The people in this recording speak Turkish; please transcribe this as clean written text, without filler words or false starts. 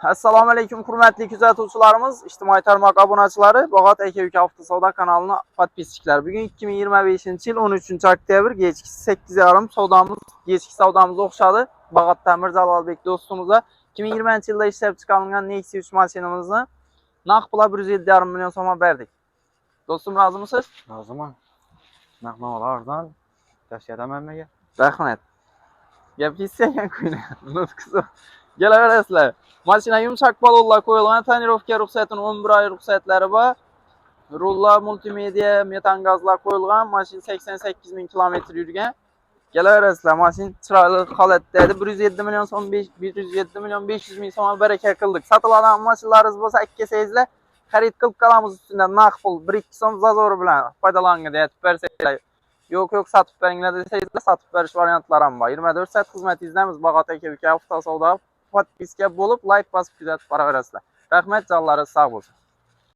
Assalamu alaykum hurmatli kuzatuvchilarimiz, ijtimoiy tarmoq obunachilari, Bog'ot aka avtosavdo kanalini podpischilar. Bugun 2025-yil 13-oktyabr kechki 8:30 savdomiz o'xshadi. Bog'ot Tamir Jalolbek do'stimizga 2020-yilda ishlab chiqarilgan Nexia 3 mashinamizni naqd pula 107,5 million so'm berdik. Do'stim, rozimisiz? Roziman. Naqdnomalardan tashkil etaman menga. Rahmat. Gap ketgan kuyni. Nutqisi. Kelaverasizlar. Mashina yumshoq balonlar qo'yilgan, tonirovka ruxsatini 11 oy ruxsatlari bor. Rullar multimedia, metan gazlar qo'yilgan, mashina 88 ming kilometr yurgan. Kelaverasizlar, mashina chiroyli holatda edi. 107 million so'm, 107 million 500 ming so'm baraka qildik. Sotiladigan mashinalaringiz bo'lsa, kelsangiz, xarid qilib qolamiz ustidan naqd pul 1-2 so'm zazori bilan foydalangan deb bersanglar. Yo'q, satib beringlar desangizlar, satib berish variantlari ham bor. 24 soat xizmatingizdamiz. Bog'ot aka avtosavdo podpiska bo'lib, like bosib kuzatib boraverasizlar. Rahmat, jonlaringiz sog' bo'lsin.